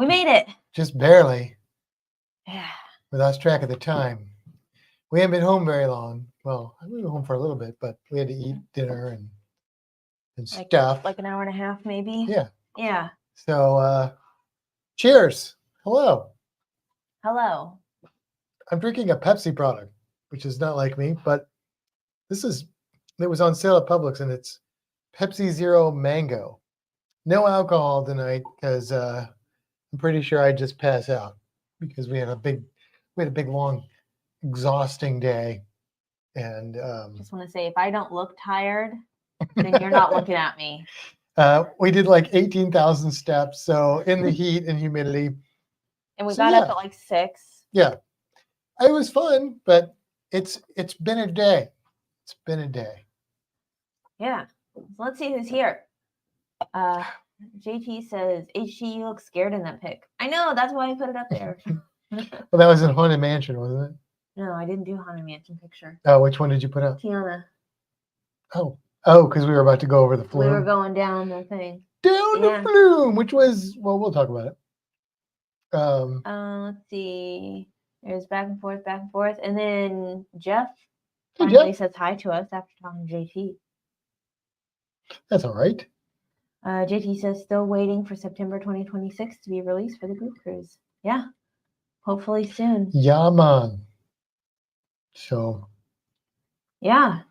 We made it. Just barely. Yeah. We lost track of the time. We haven't been home very long. Well, we were home for a little bit, but we had to eat dinner and stuff. Like an hour and a half, maybe. Yeah. Yeah. So, cheers. Hello. Hello. I'm drinking a Pepsi product, which is not like me, but it was on sale at Publix, and it's Pepsi Zero Mango. No alcohol tonight because I'm pretty sure I'd just pass out because we had a big, long, exhausting day. And just want to say, if I don't look tired, then you're not looking at me. We did like 18,000 steps, so in the heat and humidity. And we got up at like 6. Yeah, it was fun, but it's been a day. It's been a day. Yeah. So let's see who's here. JT says, HT, you look scared in that pic. I know, that's why I put it up there. Well, that was in Haunted Mansion, wasn't it? No, I didn't do Haunted Mansion picture. Oh, which one did you put up? Tiana. Oh, because we were about to go over the flume. We were going down the thing. Down the flume, which was, well, we'll talk about it. Let's see. There's back and forth, and then Jeff finally says hi to us after talking to JT. That's all right. JT says still waiting for September 2026 to be released for the group cruise. Yeah, hopefully soon. Yeah, man. So. Yeah.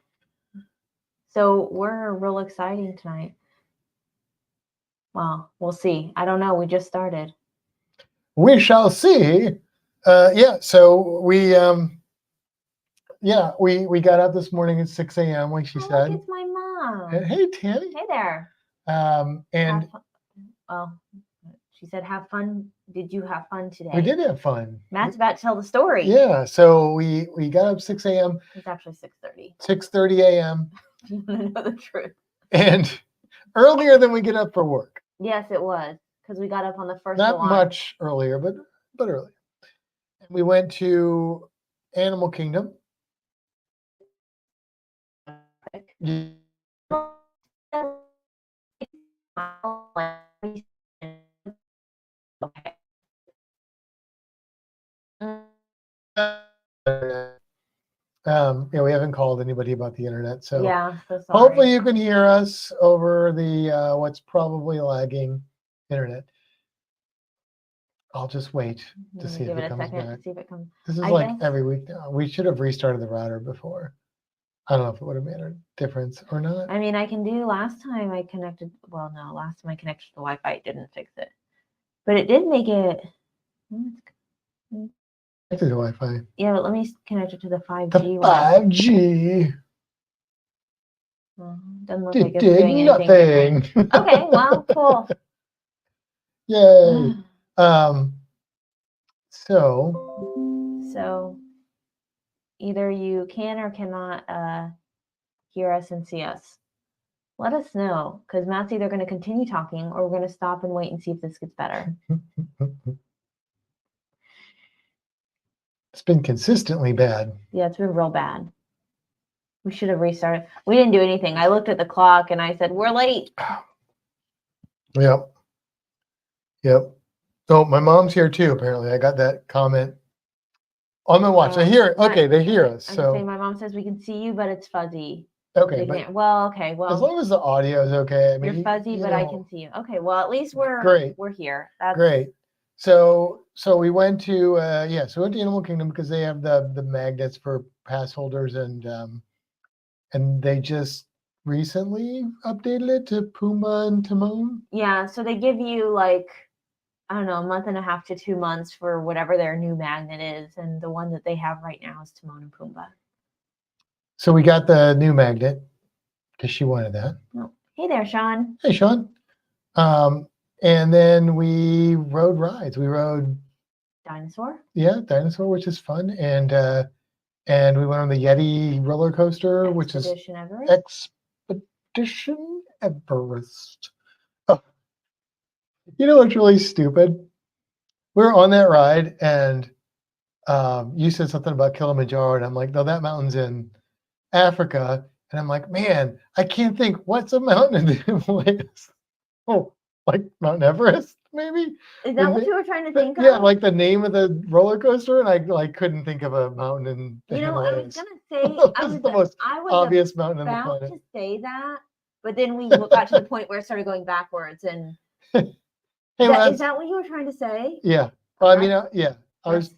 So we're real exciting tonight. Well, we'll see. I don't know. We just started. We shall see. So we got up this morning at 6 a.m. like she said. Look, it's my mom. Hey, Tammy. Hey there. And she said, have fun. Did you have fun today? We did have fun. Matt's about to tell the story. Yeah, so we got up 6 a.m. It's actually 6:30. 6:30 a.m. You want to know the truth. And earlier than we get up for work. Yes, it was. Because we got up on the first Not alarm. much earlier, but earlier. And we went to Animal Kingdom. We haven't called anybody about the internet, so yeah, so sorry. Hopefully you can hear us over the what's probably lagging internet. I'll just wait to see if it comes back. See if it comes. This is every week now. We should have restarted the router before. I don't know if it would have made a difference or not. I mean, I can do last time I connected. Well, no, last time I connected to the Wi-Fi, it didn't fix it, but it did make it. To the Wi-Fi. Yeah, but let me connect it to the 5G. The 5G. Doesn't look like it's doing nothing. Okay, well, cool. Yay. So either you can or cannot hear us and see us. Let us know, because Matt's either going to continue talking or we're going to stop and wait and see if this gets better. It's been consistently bad. Yeah, it's been real bad. We should have restarted. We didn't do anything. I looked at the clock and I said, we're late. Yep. So my mom's here too, apparently. I got that comment on the watch. I hear it. Okay, they hear us. So my mom says we can see you, but it's fuzzy. Okay. Well, as long as the audio is okay. I mean, you're fuzzy, but I can see you. Okay, well, at least we're here. That's great. So we went to we went to Animal Kingdom because they have the magnets for pass holders, and they just recently updated it to Pumbaa and Timon. Yeah, so they give you like, I don't know, a month and a half to 2 months for whatever their new magnet is, and the one that they have right now is Timon and Pumbaa. So we got the new magnet because she wanted that. Oh, hey there, Sean. Hey, Sean. And then we rode rides. We rode Dinosaur. Yeah, Dinosaur, which is fun, and we went on the Yeti roller coaster, which is Expedition Everest. Oh. You know what's really stupid? We were on that ride, and you said something about Kilimanjaro, and I'm like, no, that mountain's in Africa, and I'm like, man, I can't think what's a mountain in the Himalayas. Oh. Like Mount Everest? maybe. Is that what you were trying to think Yeah, of? like the name of the roller coaster, and I like couldn't think of a mountain in the You know, I was Himalayas. gonna say That was the most I was obvious mountain on the about planet. to say that, but then we got to the point where it started going backwards. And Hey, is that what you were trying to say? yeah. Well, I mean, yeah.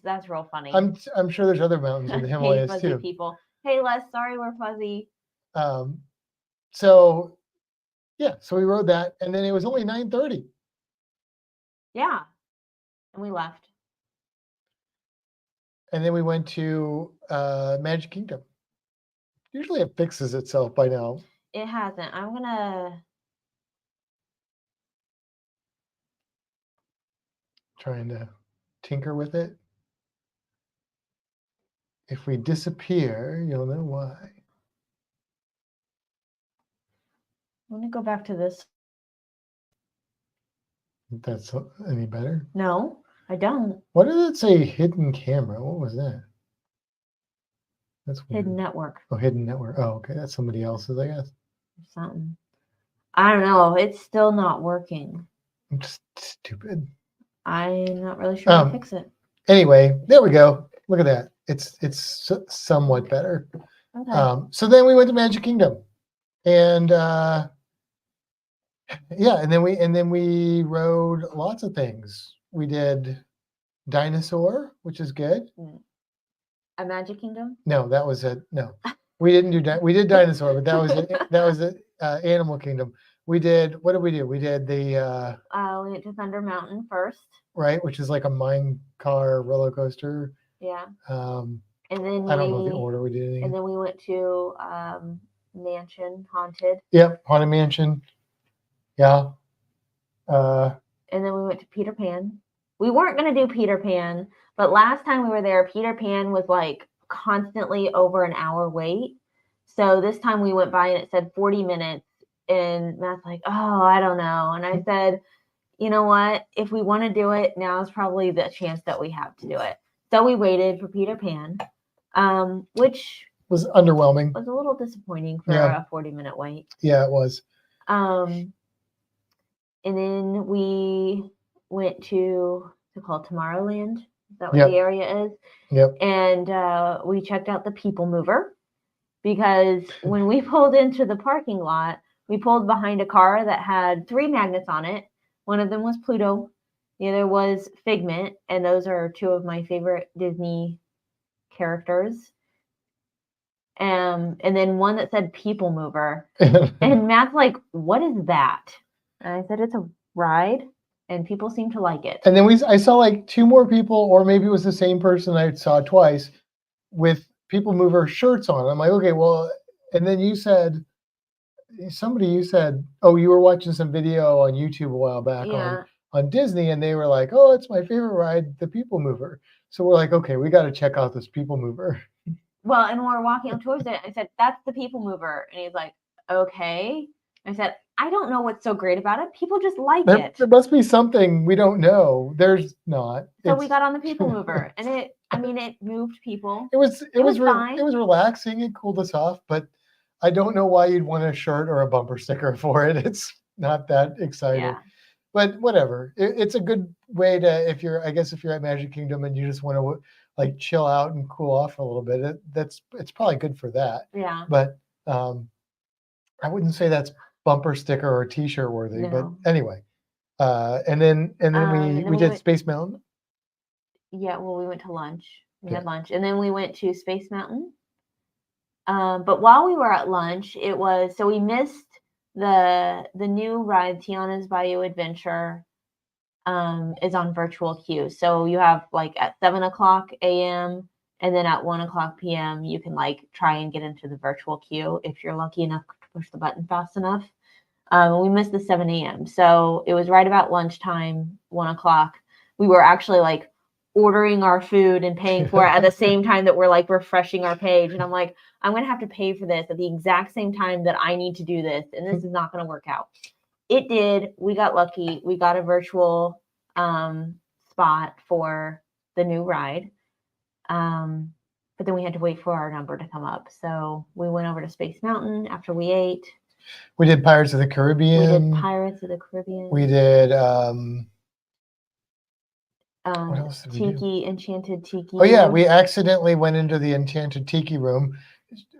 That's real funny. I'm sure there's other mountains in the Hey, Himalayas fuzzy too. people. Hey, Les, sorry we're fuzzy. So yeah, so we rode that, and then it was only 9:30. Yeah, and we left. And then we went to Magic Kingdom. Usually it fixes itself by now. It hasn't. I'm gonna trying to tinker with it. If we disappear, you'll know why. Let me go back to this. If that's any better. No, I don't. What did it say? Hidden camera. What was that? That's weird. Hidden network. Oh, hidden network. Oh, okay. That's somebody else's, I guess. Something. I don't know. It's still not working. I'm just stupid. I'm not really sure how to fix it. Anyway, there we go. Look at that. It's somewhat better. Okay. So then we went to Magic Kingdom, and yeah, and then we rode lots of things. We did Dinosaur, which is good. A Magic Kingdom? No, that was it. No, we didn't do we did Dinosaur, but that was it. Animal Kingdom. We did. What did we do? We did the. We went to Thunder Mountain first. Right, which is like a mine car roller coaster. Yeah. And then I don't know the order we did. And then we went to Mansion Haunted. Yep, Haunted Mansion. Yeah. And then we went to Peter Pan. We weren't going to do Peter Pan, but last time we were there, Peter Pan was like constantly over an hour wait. So this time we went by and it said 40 minutes. And Matt's like, oh, I don't know. And I said, you know what? If we want to do it, now is probably the chance that we have to do it. So we waited for Peter Pan, which was underwhelming. Was a little disappointing for a 40-minute wait. Yeah, it was. And then we went to called Tomorrowland. Is that what the area is? Yep. And we checked out the People Mover because when we pulled into the parking lot, we pulled behind a car that had 3 magnets on it. One of them was Pluto. The other was Figment. And those are 2 of my favorite Disney characters. And then one that said People Mover. And Matt's like, what is that? And I said, it's a ride. And people seem to like it. And then I saw like 2 more people, or maybe it was the same person I saw twice, with People Mover shirts on. I'm like, okay, well, and then you said, oh, you were watching some video on YouTube a while back on Disney, and they were like, oh, it's my favorite ride, the People Mover. So we're like, okay, we got to check out this People Mover. Well, and we're walking up towards it. I said, that's the People Mover. And he's like, okay. I said, I don't know what's so great about it. People just like it. There must be something we don't know. There's not. So we got on the People Mover, and it moved people. It was fine. It was relaxing. It cooled us off, but I don't know why you'd want a shirt or a bumper sticker for it. It's not that exciting. Yeah. But whatever. It's a good way to, if you're at Magic Kingdom and you just want to like chill out and cool off a little bit, it's probably good for that. Yeah. But I wouldn't say that's bumper sticker or t-shirt worthy. No. But anyway, and then we did Space Mountain. Yeah, well, we went to lunch. We had lunch, and then we went to Space Mountain. But while we were at lunch, we missed the new ride, Tiana's Bayou Adventure, is on virtual queue. So you have like at 7:00 a.m. and then at 1:00 p.m. you can like try and get into the virtual queue if you're lucky enough to push the button fast enough. We missed the 7 a.m. So it was right about lunchtime, 1:00. We were actually like ordering our food and paying for it at the same time that we're like refreshing our page. And I'm like, I'm going to have to pay for this at the exact same time that I need to do this. And this is not going to work out. It did. We got lucky. We got a virtual spot for the new ride. But then we had to wait for our number to come up. So we went over to Space Mountain after we ate. We did Pirates of the Caribbean. We did What else did we do? enchanted tiki. Oh yeah, room. we accidentally went into the enchanted tiki room.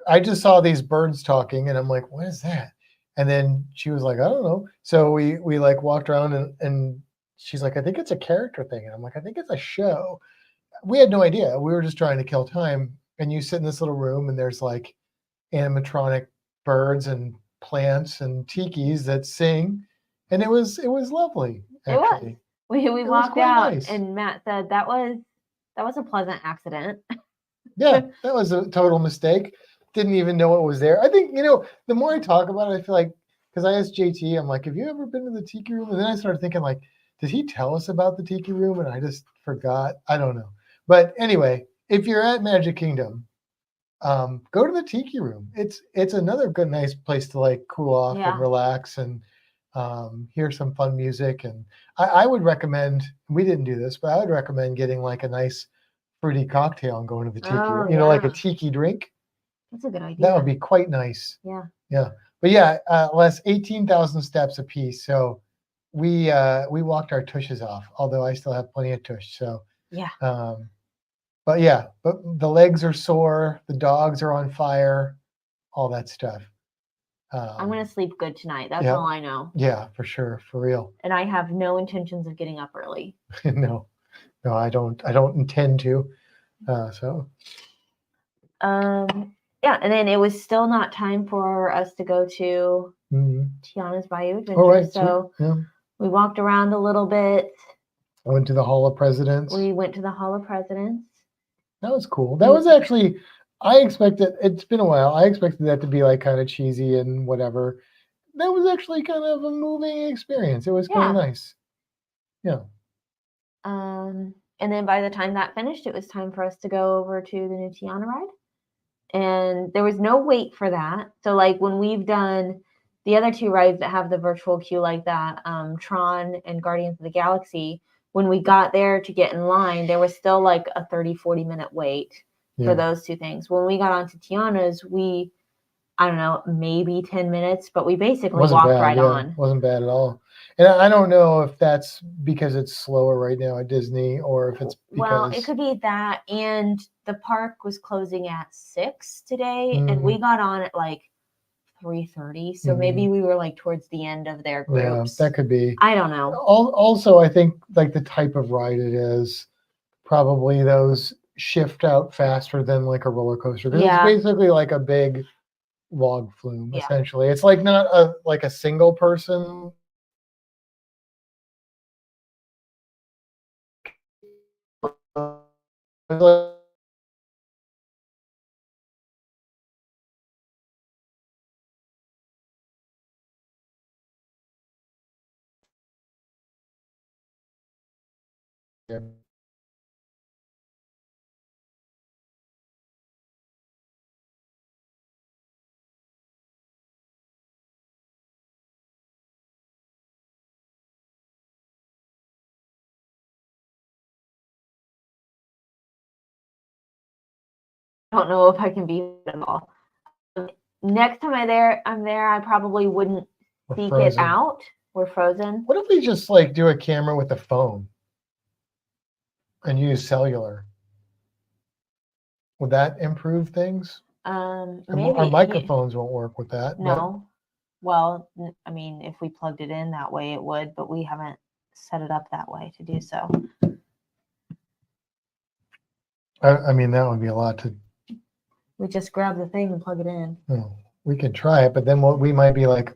I just saw these birds talking, and I'm like, "What is that?" And then she was like, "I don't know." So we like walked around, and she's like, "I think it's a character thing," and I'm like, "I think it's a show." We had no idea. We were just trying to kill time. And you sit in this little room, and there's like animatronic birds and plants and tikis that sing, and it was lovely. It was. Actually, We it was walked quite out, nice. and Matt said that was a pleasant accident. Yeah, that was a total mistake. Didn't even know it was there. I think, the more I talk about it, I feel like, because I asked JT, I'm like, have you ever been to the tiki room? And then I started thinking, like, did he tell us about the tiki room? And I just forgot. I don't know. But anyway, if you're at Magic Kingdom, go to the tiki room. It's another good, nice place to like cool off Yeah. and relax and hear some fun music. And I would recommend, we didn't do this, but I would recommend getting like a nice fruity cocktail and going to the tiki room. Like a yeah. tiki drink. That's a good idea. That would be quite nice. Yeah. Yeah. But yeah, less 18,000 steps a piece. So we walked our tushes off, although I still have plenty of tush. So Yeah. but yeah, but the legs are sore, the dogs are on fire, all that stuff. I'm gonna sleep good tonight. That's yeah. all I know. Yeah, for sure, for real. And I have no intentions of getting up early. No, I don't intend to. So Yeah, and then it was still not time for us to go to Tiana's Bayou Adventure. all right, so yeah. we walked around a little bit. I went to the Hall of Presidents. We went to the Hall of Presidents. That was cool. That was actually, I expected, it's been a while, I expected that to be like kind of cheesy and whatever. That was actually kind of a moving experience. It was kind of nice. Yeah. And then by the time that finished, it was time for us to go over to the new Tiana ride. And there was no wait for that. So like when we've done the other two rides that have the virtual queue like that, Tron and Guardians of the Galaxy, when we got there to get in line, there was still like a 30-40 minute wait for those two things. When we got onto Tiana's, I don't know, maybe 10 minutes, but we basically walked right on. Wasn't bad at all. And I don't know if that's because it's slower right now at Disney or if it's because... Well, it could be that, and the park was closing at 6 today, and we got on at like 3:30, so maybe we were like towards the end of their groups. Yeah, that could be. I don't know. Also, I think like the type of ride it is, probably those shift out faster than like a roller coaster. It's basically like a big log flume, essentially. It's like not a single person. I don't know if I can be at all. Next time I'm there, I probably wouldn't seek it out. We're frozen. What if we just like do a camera with a phone and use cellular? Would that improve things? Maybe our microphones won't work with that. No. Well, I mean, if we plugged it in that way, it would, but we haven't set it up that way to do so. I mean, that would be a lot to... We just grab the thing and plug it in. Oh, we could try it, but then we might be like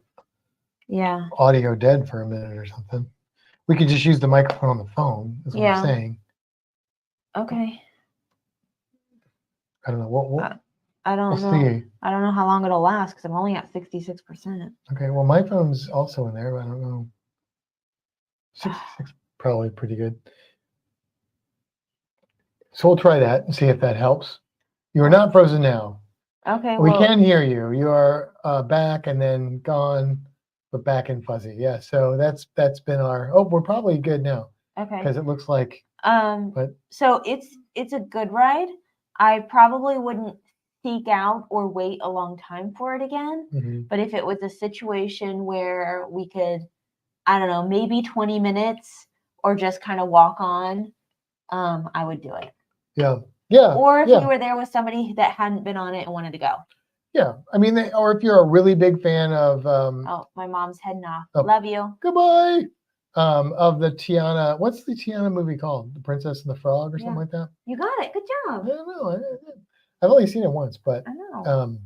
audio dead for a minute or something. We could just use the microphone on the phone, is what I'm saying. Okay. I don't know. What I don't know. See. I don't know how long it'll last because I'm only at 66%. Okay, well, my phone's also in there, but I don't know. 66, probably pretty good. So we'll try that and see if that helps. You are not frozen now. Okay. We can hear you. You are back and then gone, but back and fuzzy. Yeah. So that's been our... Oh, we're probably good now. Okay. Because it looks like... So it's a good ride. I probably wouldn't seek out or wait a long time for it again. But if it was a situation where we could, I don't know, maybe 20 minutes or just kind of walk on I would do it. Yeah. Yeah. Or if yeah. you were there with somebody that hadn't been on it and wanted to go. Yeah. I mean, or if you're a really big fan of Oh, my mom's heading off. Oh. Love you. Goodbye. Of the Tiana, what's the Tiana movie called? The Princess and the Frog or something Yeah. like that? You got it. Good job. I don't know. I've only seen it once, but I know.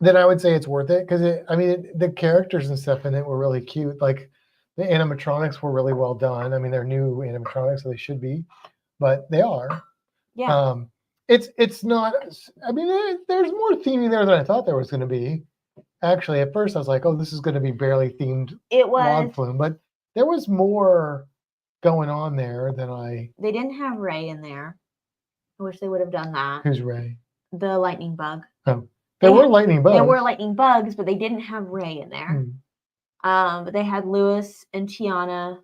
then I would say it's worth it because the characters and stuff in it were really cute. Like the animatronics were really well done. I mean, they're new animatronics, so they should be, but they are. Yeah. It's not. I mean, there's more theming there than I thought there was going to be. Actually, at first I was like, "Oh, this is going to be barely themed It was. log flume," but there was more going on there than I. They didn't have Ray in there. I wish they would have done that. Who's Ray? The lightning bug. Oh, there were lightning bugs. There were lightning bugs, but they didn't have Ray in there. But they had Lewis and Tiana.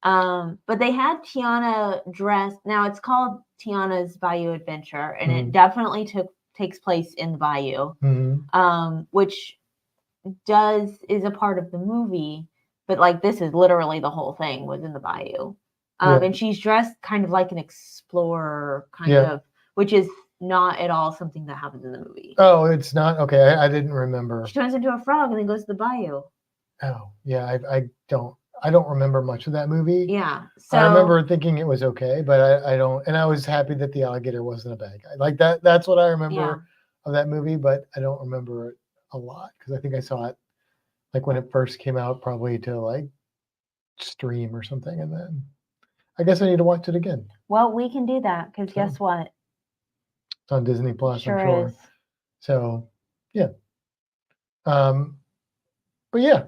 But they had Tiana dressed. Now it's called Tiana's Bayou Adventure, and it definitely takes place in the bayou, which is a part of the movie. But like this is literally the whole thing was in the bayou. And she's dressed kind of like an explorer, kind of, which is not at all something that happens in the movie. Oh, it's not? Okay, I didn't remember. She turns into a frog and then goes to the bayou. Oh, yeah, I don't remember much of that movie. Yeah. So I remember thinking it was okay, but I don't, and I was happy that the alligator wasn't a bad guy. Like that's what I remember of that movie, but I don't remember it a lot because I think I saw it like when it first came out, probably to like stream or something, and then I guess I need to watch it again. Well, we can do that because guess what? It's on Disney Plus, sure I'm sure. Is. So yeah. But yeah,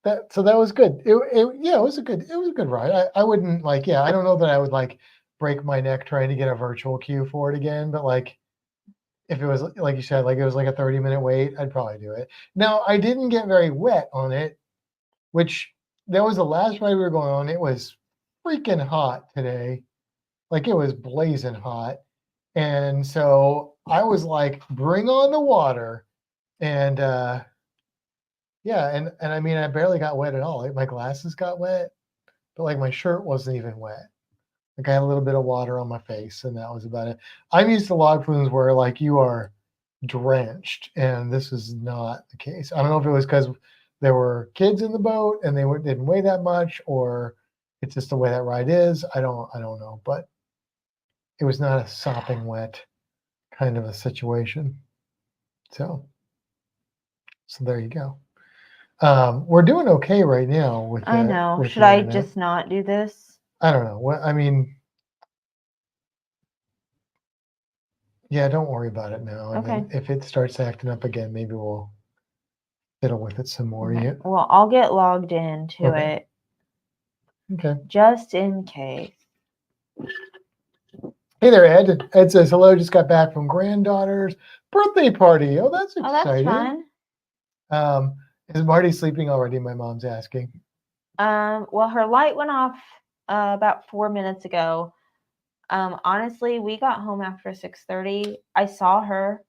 that was good. It was a good ride. I wouldn't I don't know that I would like break my neck trying to get a virtual queue for it again, but like if it was like you said, like it was like a 30-minute wait, I'd probably do it. Now I didn't get very wet on it, which that was the last ride we were going on. It was freaking hot today. Like it was blazing hot. And so I was like, bring on the water. And yeah, and I mean, I barely got wet at all. Like my glasses got wet, but like my shirt wasn't even wet. Like I had a little bit of water on my face, and that was about it. I'm used to log flumes where like you are drenched, and this is not the case. I don't know if it was because there were kids in the boat and they didn't weigh that much, or it's just the way that ride is. I don't know, but it was not a sopping wet kind of a situation. So there you go. We're doing okay right now with I know. Should I just not do this? I don't know. What I mean, yeah, don't worry about it now. And then if it starts acting up again, maybe we'll fiddle with it some more. Okay. Well, I'll get logged into it. Okay. Just in case. Hey there, Ed. Ed says hello. Just got back from granddaughter's birthday party. Oh, that's exciting. Oh, that's fun. Is Marty sleeping already? My mom's asking. Well, her light went off about 4 minutes ago. Honestly, we got home after 6:30. I saw her.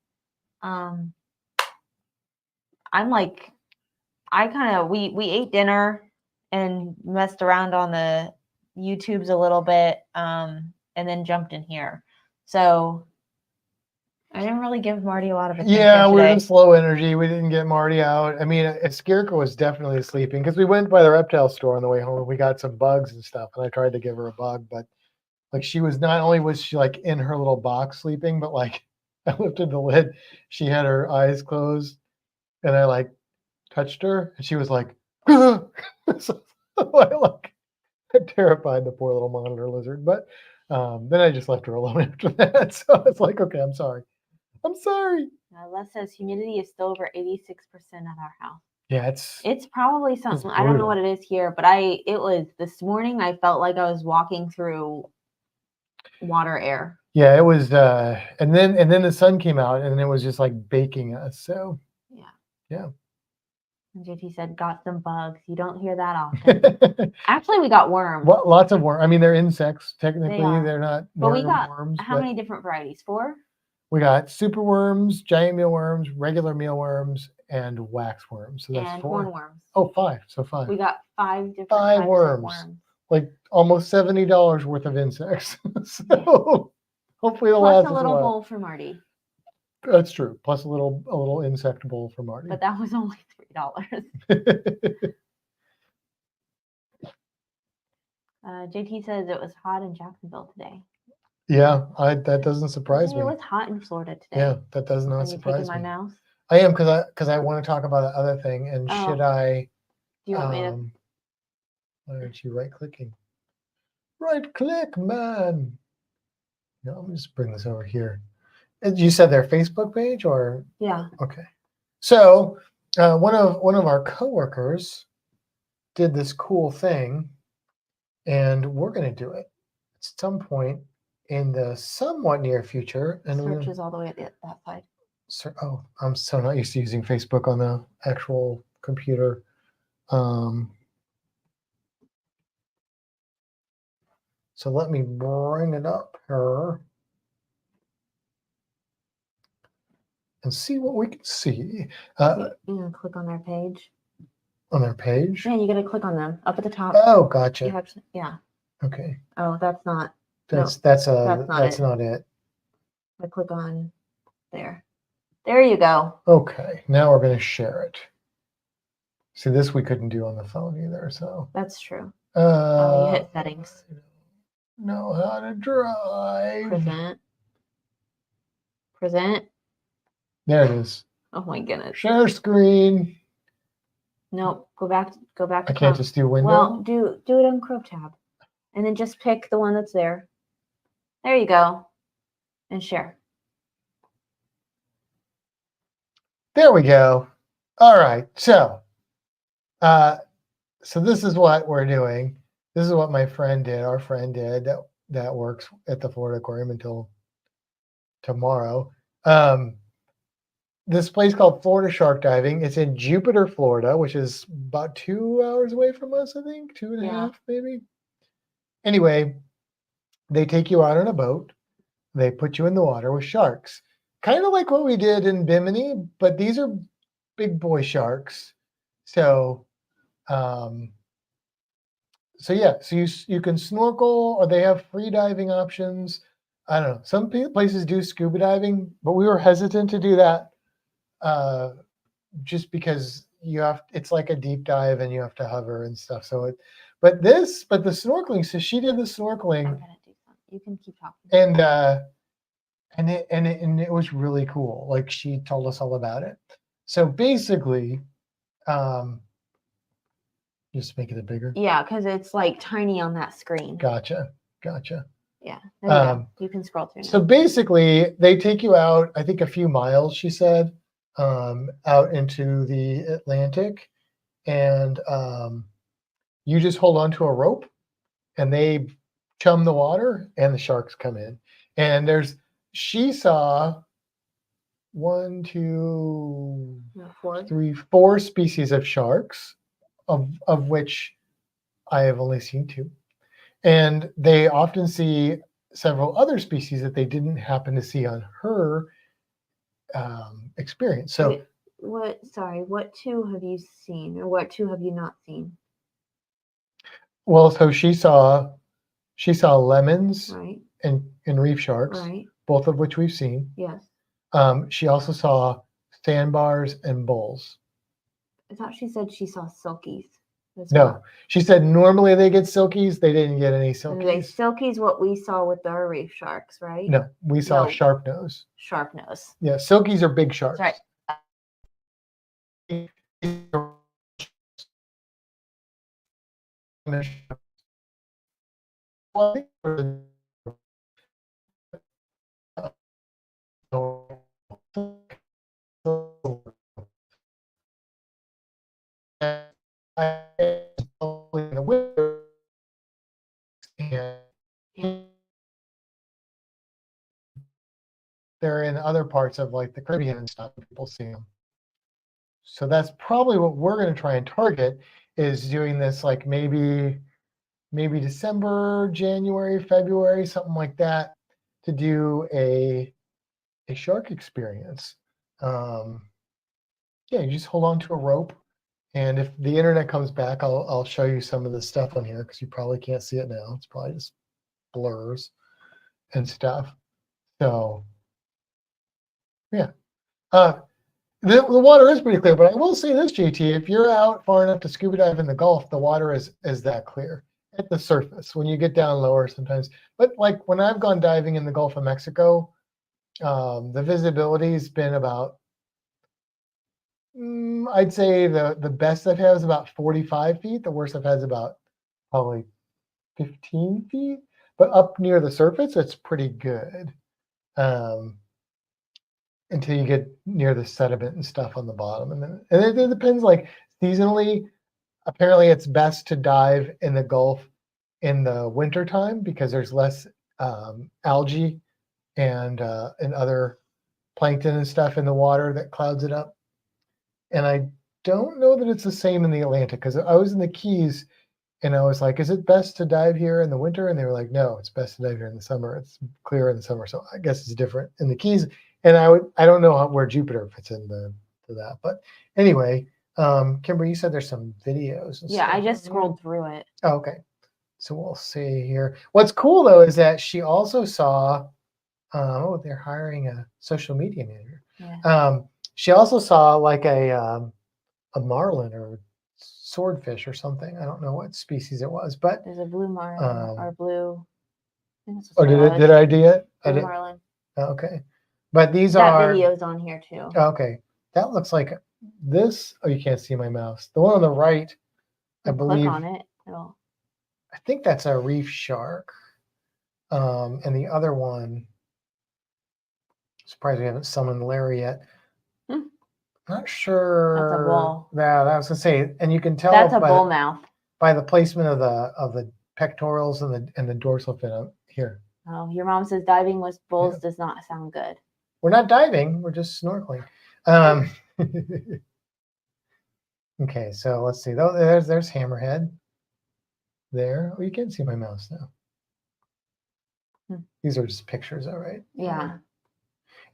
I'm like, we ate dinner and messed around on the YouTubes a little bit, and then jumped in here. So I didn't really give Marty a lot of attention. Yeah, we were in slow energy. We didn't get Marty out. I mean, Scarecrow was definitely sleeping because we went by the reptile store on the way home and we got some bugs and stuff. And I tried to give her a bug, but like she was not only was she like in her little box sleeping, but like I lifted the lid, she had her eyes closed, and I like touched her, and she was like, so I terrified the poor little monitor lizard. But then I just left her alone after that. So it's like, okay, I'm sorry. Les says humidity is still over 86% at our house. Yeah, it's probably something. I don't know what it is here, but it was this morning. I felt like I was walking through water air. Yeah, it was, and then the sun came out, and it was just like baking us. So yeah. And JT said, "Got some bugs." You don't hear that often. Actually, we got worms. Well, lots of worms. I mean, they're insects technically. They're not. But we got worms. How many different varieties? 4. We got super worms, giant mealworms, regular mealworms, and wax worms. So that's 4. Hornworms. Oh, 5. So 5. We got 5 different types worms. of worms. like almost $70 worth of insects. So hopefully it'll Plus last a us little while. bowl for Marty. That's true. Plus a little insect bowl for Marty. But that was only $3. JT says it was hot in Jacksonville today. Yeah, that doesn't surprise me. It was hot in Florida today. Yeah, that does not Are you surprise taking me. my mouse? I am because I want to talk about the other thing. And Oh. should I? Do you want me to? Why aren't you right clicking? Right click, man. No, let me just bring this over here. You said their Facebook page, or Yeah. okay. So one of our coworkers did this cool thing, and we're going to do it at some point in the somewhat near future. And Search is all the way at that side. Oh, I'm so not used to using Facebook on the actual computer. So let me bring it up here and see what we can see. You can click on their page. On their page? Yeah, you got to click on them up at the top. Oh, gotcha. You have to, yeah. Okay. Oh, that's not. That's not it. I click on there. There you go. Okay, now we're going to share it. See, this we couldn't do on the phone either, so. That's true. You hit settings. Know how to drive. Present. There it is. Oh my goodness. Share screen. Nope. Go back. I can't just do window. Well, do it on Chrome tab, and then just pick the one that's there. There you go, and share. There we go. All right. So this is what we're doing. This is what my friend did. Our friend did that works at the Florida Aquarium until tomorrow. This place called Florida Shark Diving. It's in Jupiter, Florida, which is about 2 hours away from us, I think, 2.5 maybe. Anyway, they take you out on a boat. They put you in the water with sharks, kind of like what we did in Bimini, but these are big boy sharks. So, so you can snorkel, or they have free diving options. I don't know. Some places do scuba diving, but we were hesitant to do that just because it's like a deep dive and you have to hover and stuff. So but the snorkeling. So she did the snorkeling. I'm gonna do something. You can keep talking. And it was really cool. Like, she told us all about it. So basically, just make it a bigger. Yeah, because it's like tiny on that screen. Gotcha. Yeah, there you go. You can scroll through now. So basically, they take you out, I think a few miles, she said, out into the Atlantic, and you just hold on to a rope, and they chum the water, and the sharks come in. And she saw 1, 2, 3, 4 species of sharks, of which I have only seen 2. And they often see several other species that they didn't happen to see on her experience. So, what 2 have you seen, or what 2 have you not seen? Well, so she saw lemons, right, and reef sharks, right, both of which we've seen. Yes. She also saw sandbars and bulls. I thought she said she saw silkies. No, she said normally they get silkies. They didn't get any silkies. Silkies, what we saw with our reef sharks, right? No, we saw sharp nose. Sharp nose. Yeah, silkies are big sharks. That's They're in other parts of like the Caribbean and stuff. People see them. So that's probably what we're going to try and target, is doing this like maybe December, January, February, something like that, to do a shark experience. Yeah, you just hold on to a rope, And if the internet comes back, I'll show you some of the stuff on here because you probably can't see it now. It's probably just blurs and stuff. So yeah. The water is pretty clear, but I will say this, JT, if you're out far enough to scuba dive in the Gulf, the water is that clear at the surface. When you get down lower sometimes, but like when I've gone diving in the Gulf of Mexico, the visibility's been about, I'd say the best I've had is about 45 feet. The worst I've had is about probably 15 feet, but up near the surface, it's pretty good. Until you get near the sediment and stuff on the bottom. And it depends, like seasonally, apparently it's best to dive in the Gulf in the winter time because there's less algae and other plankton and stuff in the water that clouds it up. And I don't know that it's the same in the Atlantic because I was in the Keys and I was like, is it best to dive here in the winter? And they were like, no, it's best to dive here in the summer. It's clear in the summer. So I guess it's different in the Keys. And I don't know where Jupiter fits into that. But anyway, Kimber, you said there's some videos. And Yeah, stuff I just on scrolled through it. here. Oh, okay. So we'll see here. What's cool though is that she also saw, they're hiring a social media manager. Yeah. She also saw like a marlin or swordfish or something. I don't know what species it was, but there's a blue marlin or blue. Oh, did I do it? Blue marlin. Okay, but these that are video's on here too. Okay, that looks like this. Oh, you can't see my mouse. The one on the right, I believe. Click on it. I think that's a reef shark, and the other one. Surprised we haven't summoned Larry yet. Not sure. That's a bull. Yeah, I was gonna say, and you can tell that's a bull mouth by the placement of the pectorals and the dorsal fin here. Oh, your mom says diving with bulls does not sound good. We're not diving. We're just snorkeling. Okay, so let's see. There's hammerhead. There. Oh, you can see my mouse now. These are just pictures, all right? Yeah.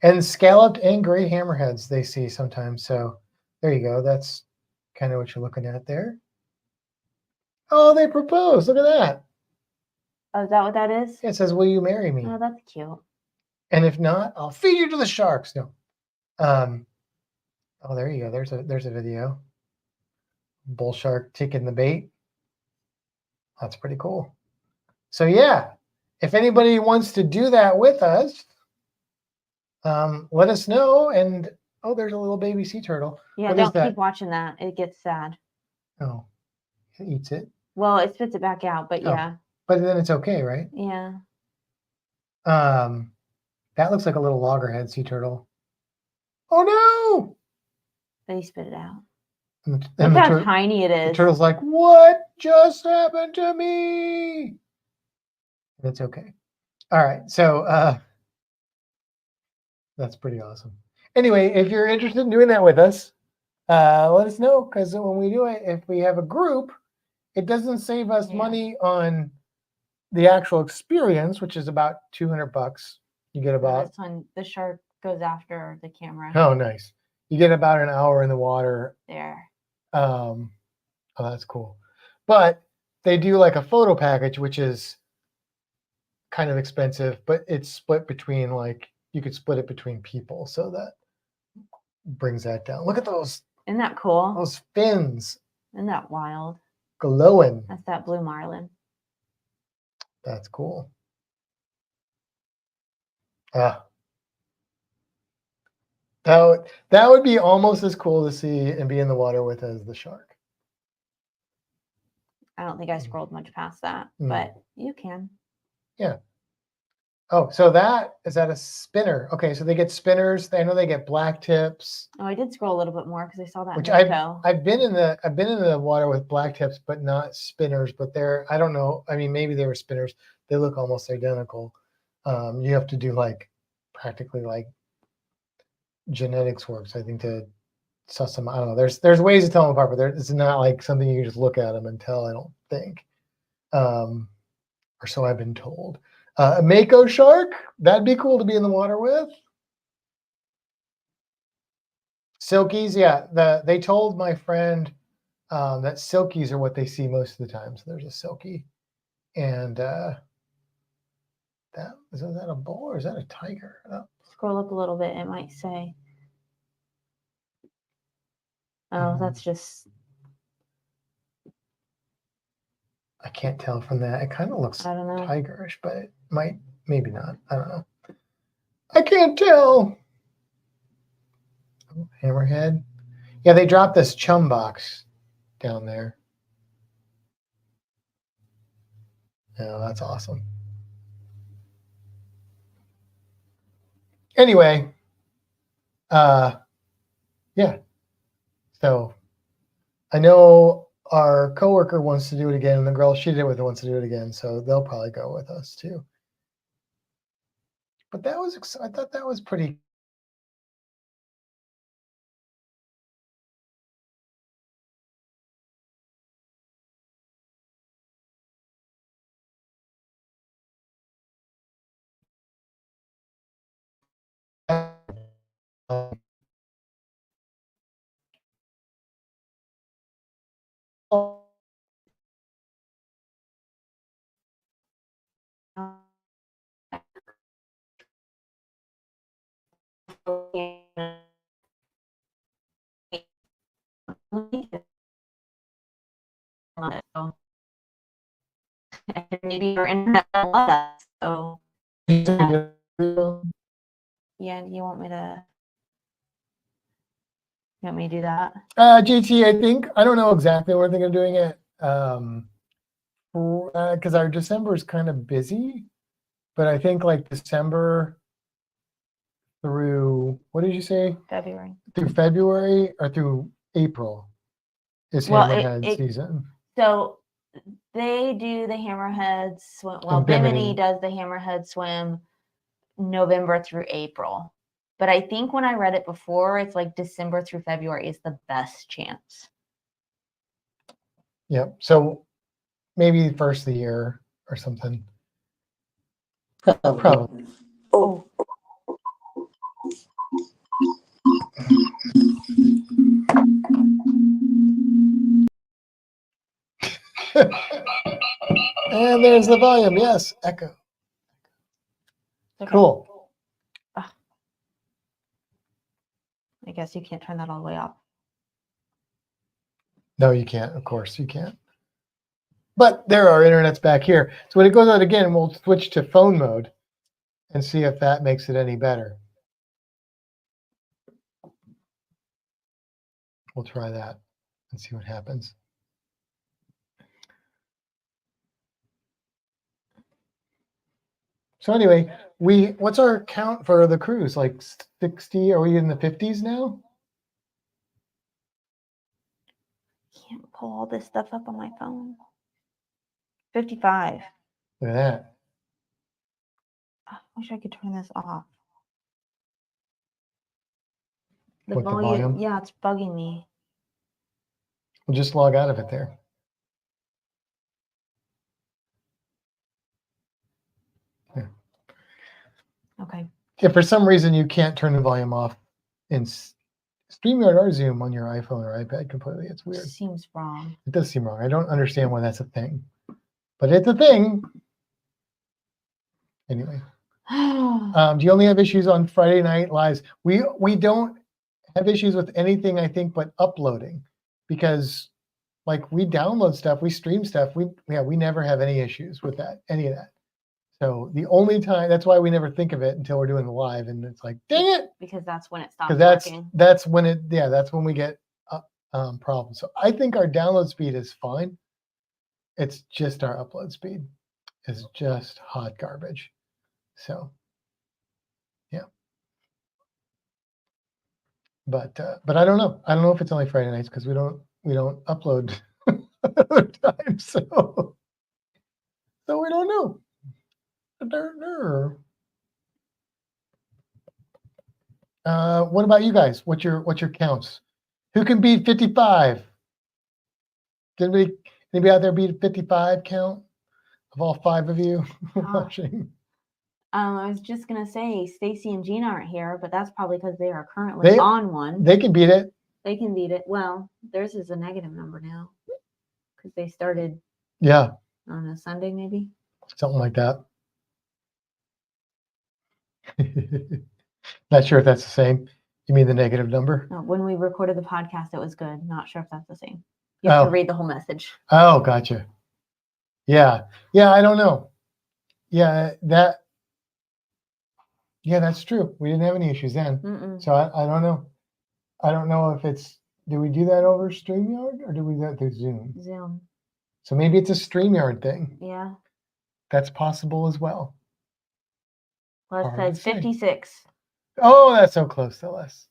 And scalloped and gray hammerheads they see sometimes. So there you go. That's kind of what you're looking at there. Oh, they propose. Look at that. Oh, is that what that is? It says, will you marry me? Oh, that's cute. And if not, I'll feed you to the sharks. No. Oh, there you go. There's a video. Bull shark taking the bait. That's pretty cool. So yeah, if anybody wants to do that with us, let us know. And oh, there's a little baby sea turtle. Yeah, don't keep watching that. It gets sad. Oh, it eats it. Well, it spits it back out, but yeah. But then it's okay, right? Yeah. That looks like a little loggerhead sea turtle. Oh no! They spit it out. And look how tiny it is. The turtle's like, what just happened to me? It's okay. All right, so that's pretty awesome. Anyway, if you're interested in doing that with us, let us know, because when we do it, if we have a group, it doesn't save us money on the actual experience, which is about $200. You get about. That's when the shark goes after the camera. Oh, nice. You get about an hour in the water. There. Oh, that's cool. But they do like a photo package, which is kind of expensive, but it's split between you could split it between people, so that brings that down. Look at those. Isn't that cool? Those fins. Isn't that wild? Glowing. That's that blue marlin. That's cool. That would be almost as cool to see and be in the water with as the shark. I don't think I scrolled much past that, but you can. Yeah. Oh, so is that a spinner? Okay, so they get spinners. I know they get black tips. Oh, I did scroll a little bit more because I saw that. Which I've been in the water with black tips, but not spinners. But I don't know. I mean, maybe they were spinners. They look almost identical. You have to do practically genetics works, I think, to suss them. I don't know. There's ways to tell them apart, but it's not like something you can just look at them and tell. I don't think, or so I've been told. A mako shark, that'd be cool to be in the water with. Silkies, yeah. They told my friend that silkies are what they see most of the time. So there's a silky, and that is that a bull or is that a tiger? Scroll up a little bit, it might say. Oh, that's just. I can't tell from that. It kind of looks I don't know. tigerish, but it might, maybe not. I don't know. I can't tell. Oh, hammerhead. Yeah, they dropped this chum box down there. Yeah, that's awesome. Anyway, yeah. So I know our coworker wants to do it again, and the girl she did it with wants to do it again, so they'll probably go with us too. But that was, I thought that was pretty. Maybe your internet will let us. So yeah, you want me to do that? JT, I think, I don't know exactly what I think of doing it. Because our December is kind of busy, but I think like December through, what did you say? February. Through February or through April is Well, Hammerhead season. So they do the Hammerhead swim. Well, Bimini does the Hammerhead swim November through April. But I think when I read it before, it's like December through February is the best chance. Yep. So maybe first of the year or something. Probably. Oh. And there's the volume. Yes, echo. Okay. Cool. I guess you can't turn that all the way up. No, you can't. Of course, you can't. But there are internets back here. So when it goes out again, we'll switch to phone mode and see if that makes it any better. We'll try that and see what happens. So anyway, what's our count for the cruise? Like 60? Are we in the 50s now? Can't pull all this stuff up on my phone. 55. Look at that. I wish I could turn this off. The volume? Yeah, it's bugging me. We'll just log out of it there. Yeah. Okay. If for some reason you can't turn the volume off in StreamYard or Zoom on your iPhone or iPad completely, it's weird. Seems wrong. It does seem wrong. I don't understand why that's a thing, but it's a thing. Anyway, do you only have issues on Friday night lives? We don't have issues with anything, I think, but uploading, because like we download stuff, we stream stuff. We never have any issues with that, any of that. So the only time, that's why we never think of it until we're doing the live, and it's like, dang it, because that's when it stops working. That's when it, yeah, that's when we get problems. So I think our download speed is fine. It's just our upload speed is just hot garbage. So yeah, but I don't know. I don't know if it's only Friday nights because we don't upload other times. So we don't know. What about you guys? What's your counts? Who can beat 55? Anybody out there beat 55 count of all 5 of you watching? I was just gonna say Stacy and Gina aren't here, but that's probably because they are currently on one. They can beat it. They can beat it. Well, theirs is a negative number now because they started Yeah, on a Sunday, maybe. something like that. Not sure if that's the same. You mean the negative number? No, when we recorded the podcast, it was good. Not sure if that's the same. You have to read the whole message. Oh, gotcha. Yeah. Yeah, I don't know. Yeah, that's true. We didn't have any issues then. Mm-mm. So I don't know. I don't know if it's, do we do that over StreamYard or do we do that through Zoom? Zoom. So maybe it's a StreamYard thing. Yeah. That's possible as well. Well, it Hard says to say. 56. Oh, that's so close to less.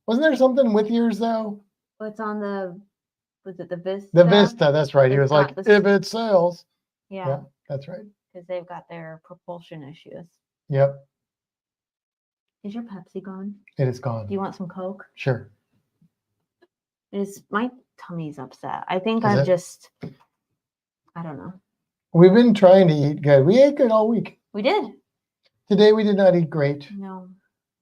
Wasn't there something with yours though? What's on the, was it the Vista? The Vista, that's right. He It's was like, not the- if it sells. Yeah, that's right. because they've got their propulsion issues. Yep, Is your Pepsi gone? it is gone. Do you want some Coke? Sure. My tummy's upset. I think Is I've it? just, I don't know. We've been trying to eat good. We ate good all week. We did. Today we did not eat great No.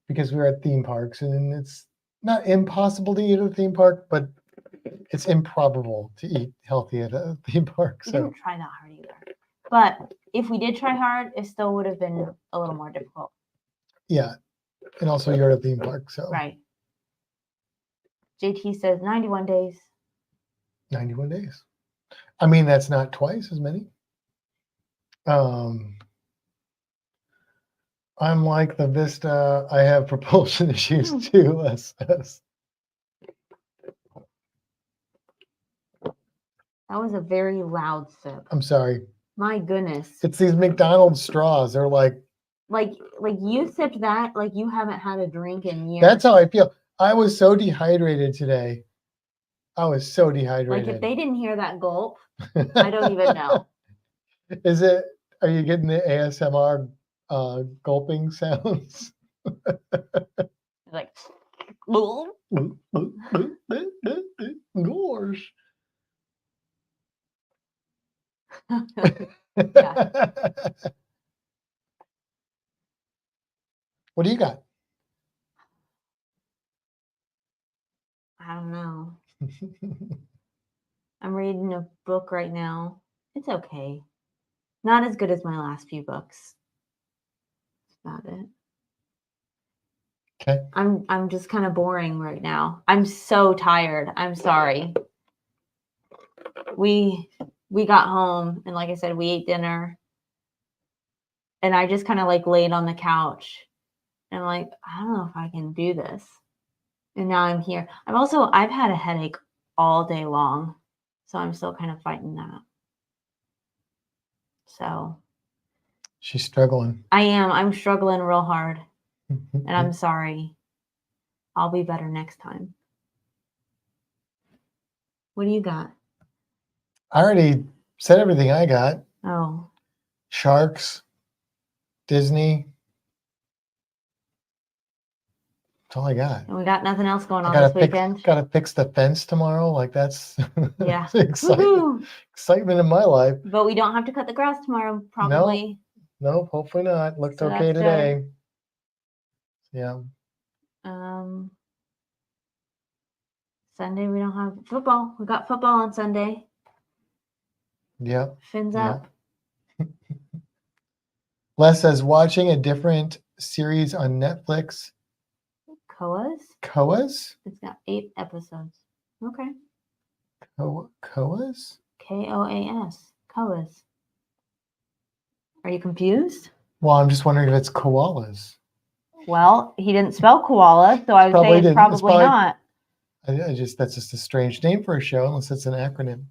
because we were at theme parks, and it's not impossible to eat at a theme park, but it's improbable to eat healthy at a theme park. We So didn't try that hard either. But if we did try hard, it still would have been a little more difficult. yeah, and also you're at a theme park, so Right. JT says 91 days. 91 days. I mean, that's not twice as many. I'm like the Vista. I have propulsion issues too. Les. That was a very loud sip. I'm sorry. My goodness. It's these McDonald's straws. They're like you sipped that like you haven't had a drink in years. That's how I feel. I was so dehydrated today. I was so dehydrated. Like if they didn't hear that gulp, I don't even know. Are you getting the ASMR gulping sounds? Like, Gosh. Yeah. What do you got? I don't know. I'm reading a book right now. It's okay. Not as good as my last few books. That's about it. Okay. I'm just kind of boring right now. I'm so tired. I'm sorry. We got home and like I said, we ate dinner. And I just kind of like laid on the couch and I'm like, I don't know if I can do this. And now I'm here. I've had a headache all day long. So I'm still kind of fighting that. So She's struggling. I am. I'm struggling real hard. And I'm sorry. I'll be better next time. What do you got? I already said everything I got. Oh. Sharks, Disney. That's all I got. And we got nothing else going on I this weekend. Gotta fix the fence tomorrow. Like that's Yeah. excitement in my life. But we don't have to cut the grass tomorrow, probably. Nope, hopefully not. Looked So okay that's today. Yeah. Sunday we don't have football. We got football on Sunday. Yep. Fins up. Les says watching a different series on Netflix. Koas? Koas? It's got 8 episodes. Okay. Koas? Koas. Koas. Are you confused? Well, I'm just wondering if it's koalas. Well, he didn't spell koala, so I would say it's probably not. That's just a strange name for a show, unless it's an acronym.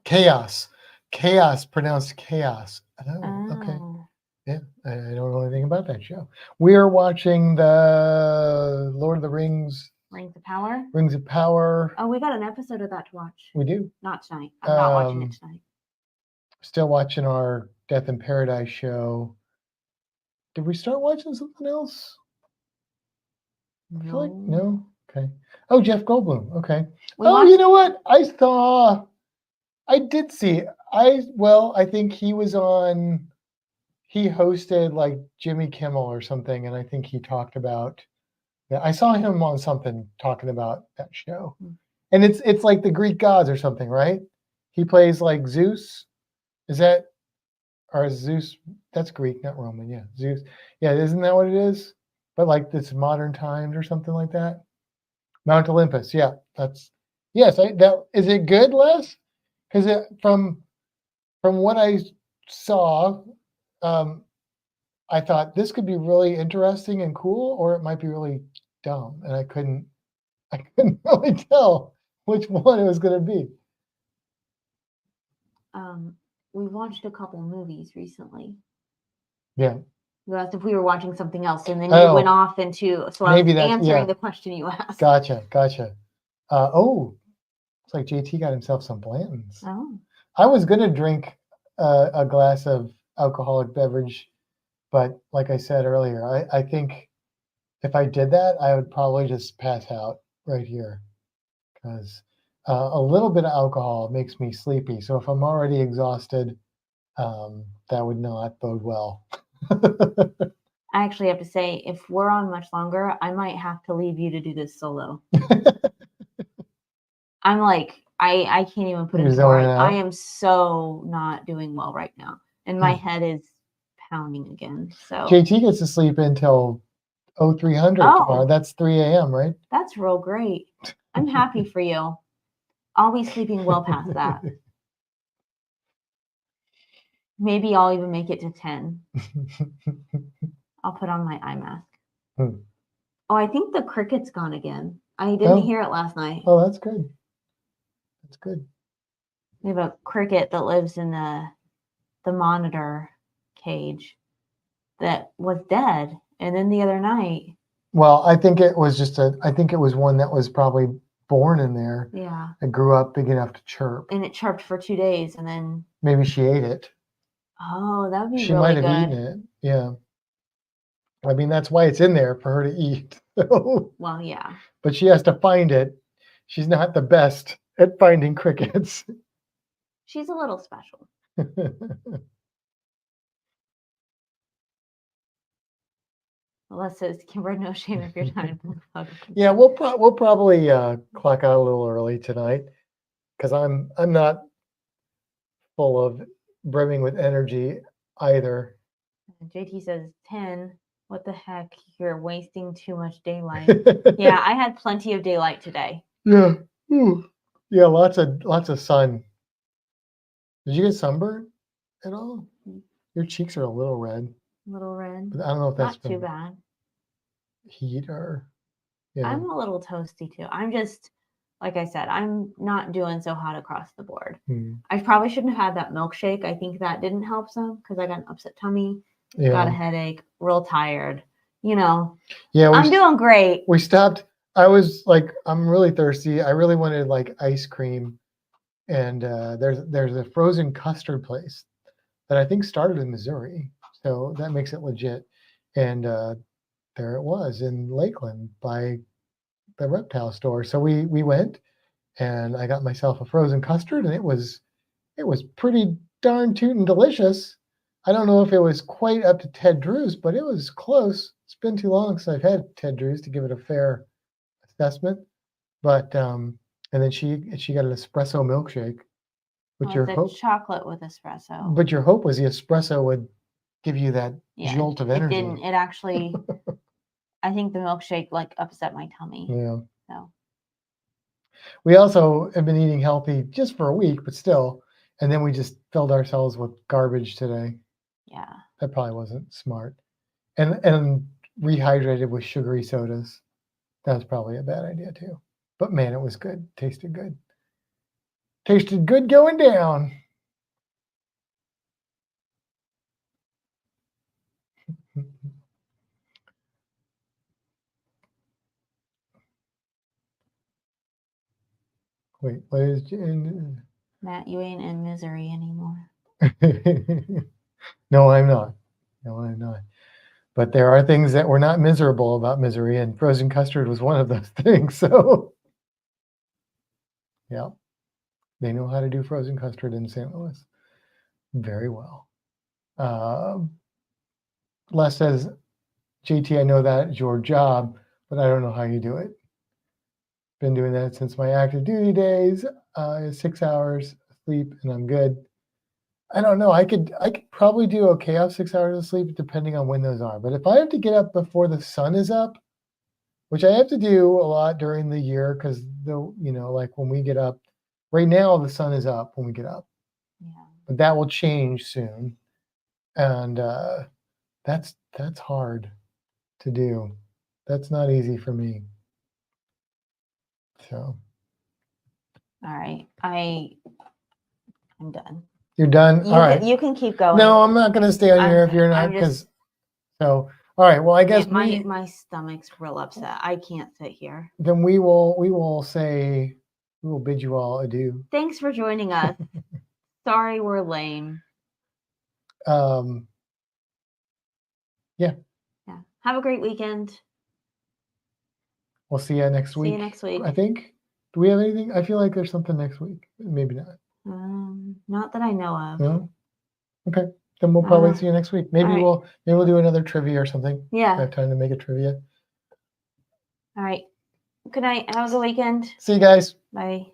Chaos. Chaos, pronounced chaos. Oh, okay. Yeah, I don't know anything about that show. We are watching the Lord of the Rings. Rings of Power? Rings of Power. Oh, we got an episode of that to watch. We do. Not tonight. I'm not watching it tonight. Still watching our Death in Paradise show. Did we start watching something else? I feel like no. Okay. Oh, Jeff Goldblum. Okay. You know what? I did see. I think he was on. He hosted like Jimmy Kimmel or something, and I think he talked about Yeah, I saw him on something talking about that show. Hmm. And it's like the Greek gods or something, right? He plays like Zeus. Is that or is Zeus? That's Greek, not Roman. Yeah, Zeus. Yeah, isn't that what it is? But like this modern times or something like that. Mount Olympus. Yeah, that's yes. That is it. Good, Les? Because from what I saw, um, I thought this could be really interesting and cool, or it might be really dumb, and I couldn't really tell which one it was going to be. We watched a couple movies recently. Yeah. You asked if we were watching something else, and then you went off into. So I was maybe that's answering yeah. the question you asked. Gotcha. Oh, looks like JT got himself some Blanton's. Oh, I was gonna drink a glass of alcoholic beverage, but like I said earlier, I think if I did that, I would probably just pass out right here because a little bit of alcohol makes me sleepy. So if I'm already exhausted, that would not bode well. I actually have to say, if we're on much longer, I might have to leave you to do this solo. I'm like, I can't even put You're into zoning words. out? I am so not doing well right now, and my head is pounding again. So JT gets to sleep until 0300 tomorrow. That's 3 a.m., right? That's real great. I'm happy for you. I'll be sleeping well past that. Maybe I'll even make it to 10. I'll put on my eye mask. Oh, I think the cricket's gone again. I didn't hear it last night. Oh, that's good. That's good. We have a cricket that lives in the monitor cage that was dead. And then the other night. Well, I think it was one that was probably born in there. Yeah. It grew up big enough to chirp. And it chirped for 2 days and then. Maybe she ate it. Oh, that would be she really might have good. eaten it. Yeah. I mean, that's why it's in there for her to eat. Well, yeah. But she has to find it. She's not the best at finding crickets. She's a little special. Les says, Kimber, no shame if you're trying to. Yeah, we'll probably clock out a little early tonight because I'm not full of brimming with energy either. JT says 10. What the heck? You're wasting too much daylight. Yeah, I had plenty of daylight today. Yeah. Ooh. Yeah, lots of sun. Did you get sunburned at all? Your cheeks are a little red. Little red. But I don't know if that's not too bad. Heat or yeah. I'm a little toasty too. I'm just like I said, I'm not doing so hot across the board. I probably shouldn't have had that milkshake. I think that didn't help some because I got an upset tummy, got a headache, real tired. Yeah, I'm doing great. We stopped. I was like, I'm really thirsty. I really wanted like ice cream, and there's a frozen custard place that I think started in Missouri, so that makes it legit. And there it was in Lakeland by the reptile store. So we went, and I got myself a frozen custard, and it was pretty darn tootin' delicious. I don't know if it was quite up to Ted Drew's, but it was close. It's been too long since I've had Ted Drew's to give it a fair assessment. But and then she got an espresso milkshake. But your hope, chocolate with espresso. But your hope was the espresso would give you that jolt of energy. It didn't. It actually, I think the milkshake like upset my tummy. Yeah. So. We also have been eating healthy just for a week, but still. And then we just filled ourselves with garbage today. Yeah. That probably wasn't smart. And rehydrated with sugary sodas. That was probably a bad idea too. But man, it was good. Tasted good. Tasted good going down. Wait, what is Matt, you ain't in misery anymore. No, I'm not. No, I'm not. But there are things that were not miserable about misery, and frozen custard was one of those things. So, yeah, they know how to do frozen custard in St. Louis very well. Les says, JT, I know that is your job. but I don't know how you do it. Been doing that since my active duty days. 6 hours sleep and I'm good. I don't know. I could probably do okay off 6 hours of sleep depending on when those are. But if I have to get up before the sun is up, which I have to do a lot during the year because like when we get up, right now the sun is up when we get up. Yeah. But that will change soon. And that's hard to do. That's not easy for me. So. All right. I'm done. You're done? All right. You can keep going. No, I'm not going to stay on here if you're not, because so. All right. Well, I guess my stomach's real upset. I can't sit here. Then we will bid you all adieu. Thanks for joining us. Sorry we're lame. Yeah. Yeah. Have a great weekend. We'll see you next week. See you next week. I think. Do we have anything? I feel like there's something next week. Maybe not. Not that I know of. No. Okay. Then we'll probably see you next week. Maybe we'll do another trivia or something. Yeah. I have time to make a trivia. All right. Good night. Have a good weekend. See you guys. Bye.